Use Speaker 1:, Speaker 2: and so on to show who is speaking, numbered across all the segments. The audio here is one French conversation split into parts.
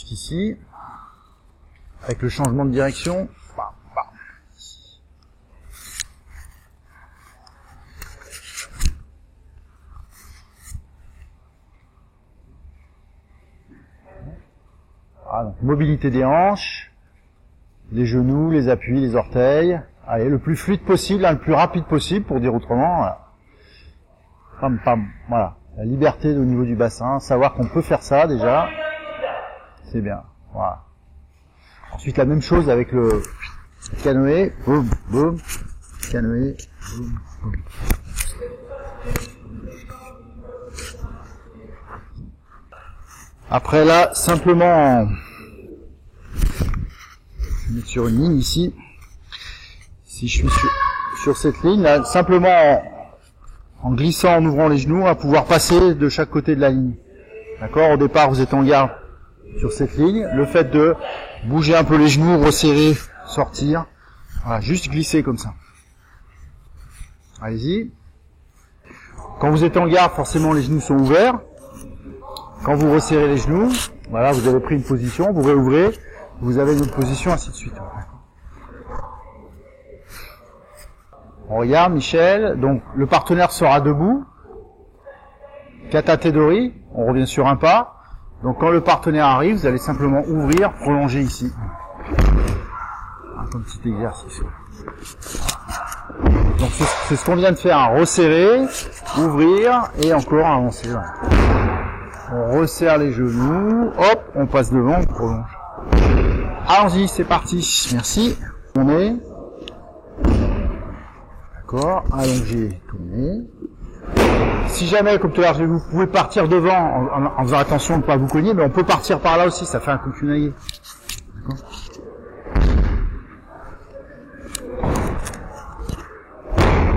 Speaker 1: jusqu'ici, avec le changement de direction. Voilà, donc mobilité des hanches, les genoux, les appuis, les orteils. Allez, le plus fluide possible, le plus rapide possible, pour dire autrement. Voilà. Pam, pam, voilà. La liberté au niveau du bassin, savoir qu'on peut faire ça déjà, c'est bien. Voilà. Ensuite, la même chose avec le canoë. Boum, boum. Canoë. Boum, boum. Après là, simplement, je vais mettre sur une ligne ici. Si je suis sur cette ligne, là, simplement en glissant, en ouvrant les genoux, à pouvoir passer de chaque côté de la ligne. D'accord? Au départ, vous êtes en garde sur cette ligne. Le fait de bouger un peu les genoux, resserrer, sortir. Voilà, juste glisser comme ça. Allez-y. Quand vous êtes en garde, forcément, les genoux sont ouverts. Quand vous resserrez les genoux, voilà, vous avez pris une position, vous réouvrez, vous avez une autre position, ainsi de suite. On regarde, Michel, donc le partenaire sera debout, Katatedori, on revient sur un pas, donc quand le partenaire arrive, vous allez simplement ouvrir, prolonger ici. Un petit exercice. Donc c'est ce qu'on vient de faire, hein. Resserrer, ouvrir, et encore avancer. Voilà. On resserre les genoux, hop, on passe devant, on prolonge. Allons-y, c'est parti, merci. On est... D'accord, allongé, tourné. Si jamais, comme tout à l'heure, vous pouvez partir devant en faisant attention de ne pas vous cogner, mais on peut partir par là aussi, ça fait un coquinaillé. D'accord.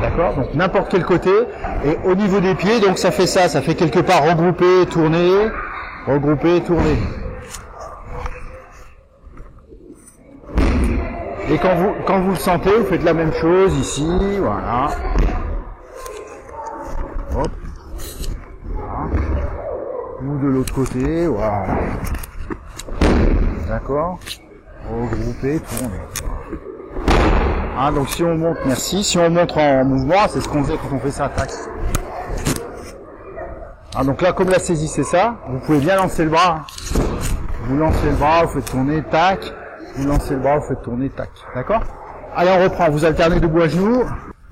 Speaker 1: D'accord, donc n'importe quel côté. Et au niveau des pieds, donc ça fait quelque part regrouper, tourner, tourner. Et quand vous le sentez, vous faites la même chose ici, voilà. Hop. Voilà. Ou de l'autre côté, voilà. D'accord. Regrouper, tourner. Ah, donc si on monte, merci, si on montre en mouvement, c'est ce qu'on faisait quand on fait ça, tac. Ah, donc là, comme la saisie c'est ça, vous pouvez bien lancer le bras. Vous lancez le bras, vous faites tourner, tac. Vous lancez le bras, vous faites tourner, tac. D'accord? Allez, on reprend, vous alternez debout à genoux.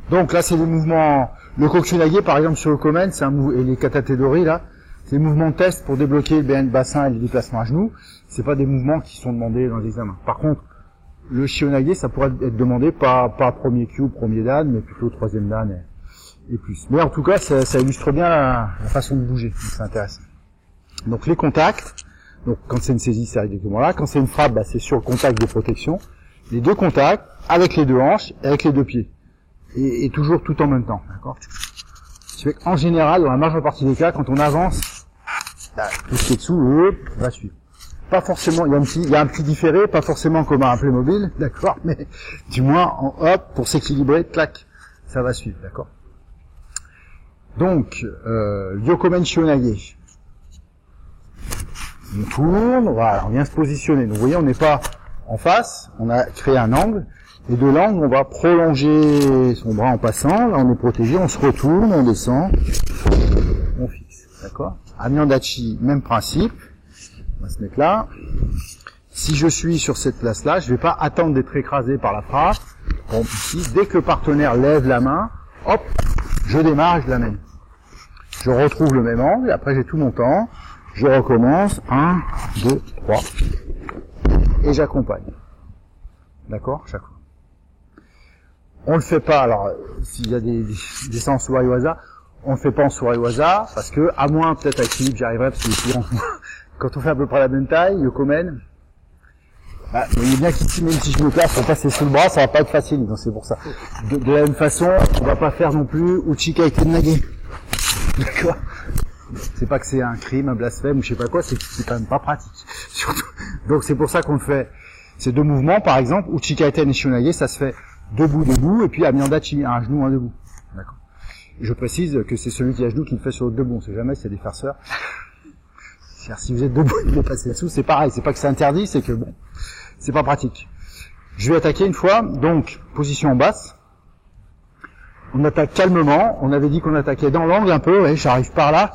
Speaker 1: Donc là, c'est des mouvements, le kokunage, par exemple, sur le komen, c'est un mouvement, et les katatedori, là, c'est des mouvements test pour débloquer le bassin et le déplacement à genoux. C'est pas des mouvements qui sont demandés dans l'examen. Par contre, le shihonage, ça pourrait être demandé pas premier cue, premier dan, mais plutôt troisième dan et plus. Mais en tout cas, ça illustre bien la façon de bouger, c'est intéressant. Donc les contacts, donc quand c'est une saisie, c'est exactement là. Quand c'est une frappe, c'est sur le contact de protection. Les deux contacts, avec les deux hanches et avec les deux pieds. Et toujours tout en même temps, d'accord? Ce qui fait qu'en général, dans la majeure partie des cas, quand on avance, tout ce qui est dessous, va suivre. Pas forcément, il y a un petit différé, pas forcément comme un Playmobil, d'accord, mais du moins, hop, pour s'équilibrer, clac, ça va suivre, d'accord. Donc, Yokomen Shihonage. On tourne, voilà, on vient se positionner. Donc, vous voyez, on n'est pas en face, on a créé un angle, et de l'angle, on va prolonger son bras en passant, là, on est protégé, on se retourne, on descend, on fixe, d'accord. Amiandachi, même principe. On va se mettre là. Si je suis sur cette place-là, je ne vais pas attendre d'être écrasé par la frappe. Bon, ici, dès que le partenaire lève la main, hop, je démarre, je l'amène. Je retrouve le même angle, après j'ai tout mon temps. Je recommence, 1, 2, 3, et j'accompagne. D'accord, chaque fois. On le fait pas, alors, s'il y a des séances sous Ariwaza, on le fait pas en Suriwaza, parce que, à moins, peut-être avec Philippe, j'y arriverai, parce qu'il est plus grand que moi. Quand on fait à peu près la même taille, Yokomen, vous voyez bien qu'ici, même si je me place pour passer sous le bras, ça va pas être facile, donc c'est pour ça. De la même façon, on va pas faire non plus Uchika Ikennage. D'accord? C'est pas que c'est un crime, un blasphème, ou je sais pas quoi, c'est quand même pas pratique. Surtout. Donc c'est pour ça qu'on le fait. Ces deux mouvements, par exemple, Uchika Iten et Shihonage, ça se fait debout, et puis Amiandachi, un genou, un debout. D'accord? Je précise que c'est celui qui a genoux qui le fait sur l'autre debout, on sait jamais, c'est des farceurs. C'est-à-dire, si vous êtes debout et que vous passez dessous, c'est pareil. C'est pas que c'est interdit, c'est que bon, c'est pas pratique. Je vais attaquer une fois, donc, position en basse. On attaque calmement. On avait dit qu'on attaquait dans l'angle un peu, ouais, j'arrive par là,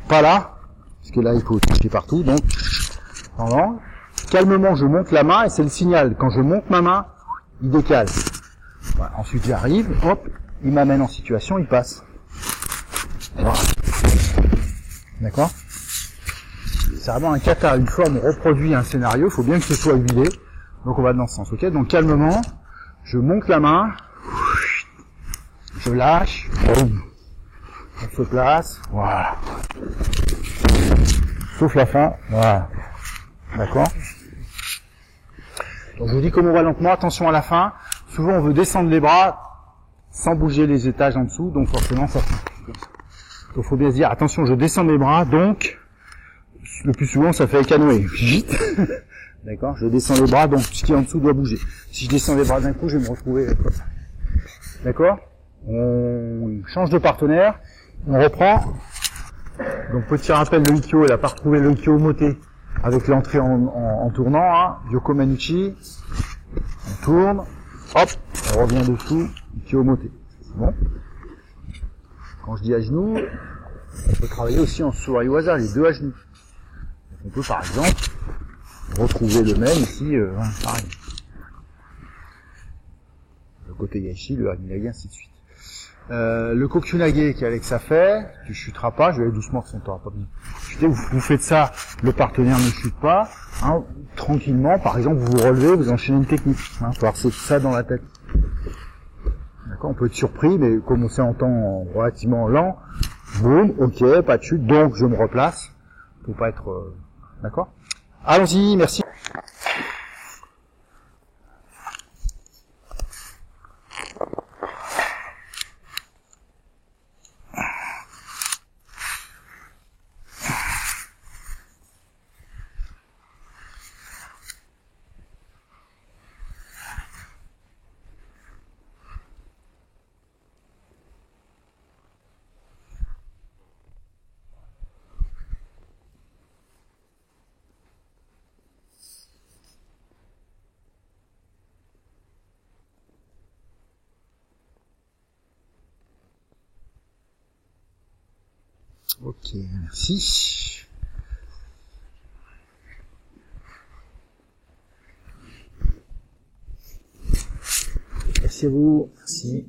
Speaker 1: pas là, parce que là, il faut toucher partout, donc, dans l'angle. Calmement, je monte la main, et c'est le signal. Quand je monte ma main, il décale. Voilà. Ensuite, j'arrive, hop, il m'amène en situation, il passe. Voilà. D'accord? C'est vraiment un kata. Une fois on reproduit un scénario, il faut bien que ce soit huilé. Donc on va dans ce sens, ok? Donc calmement, je monte la main, je lâche, boum, on se place, voilà. Sauf la fin, voilà. D'accord? Donc je vous dis comment on va lentement, attention à la fin. Souvent on veut descendre les bras sans bouger les étages en dessous, donc forcément ça fait. Donc faut bien se dire, attention, je descends mes bras, donc le plus souvent ça fait canoë. D'accord? Je descends les bras, donc ce qui est en dessous doit bouger. Si je descends les bras d'un coup, je vais me retrouver comme ça. D'accord? On change de partenaire, on reprend. Donc petit rappel, le Ikkyo, il n'a pas retrouvé le Ikkyo moté avec l'entrée en tournant, hein. Yoko Manuchi, on tourne, hop, on revient dessous, Ikkyo moté. C'est bon? Quand je dis à genoux, on peut travailler aussi en Suriwaza, les deux à genoux. On peut par exemple retrouver le même ici, pareil. Le côté Yashi, le Harinage, ainsi de suite. Le Kokyunage qui Alexa fait, tu chuteras pas, je vais aller doucement parce qu'on t'aura pas dit. Vous faites ça, le partenaire ne chute pas, hein, tranquillement, par exemple vous vous relevez, vous enchaînez une technique. Hein, faut avoir ça dans la tête. D'accord, on peut être surpris, mais comme on s'est en temps relativement lent, boum, ok, pas de chute, donc je me replace. Faut pas être... d'accord? Allons-y, merci. Ok, merci. Merci à vous. Merci.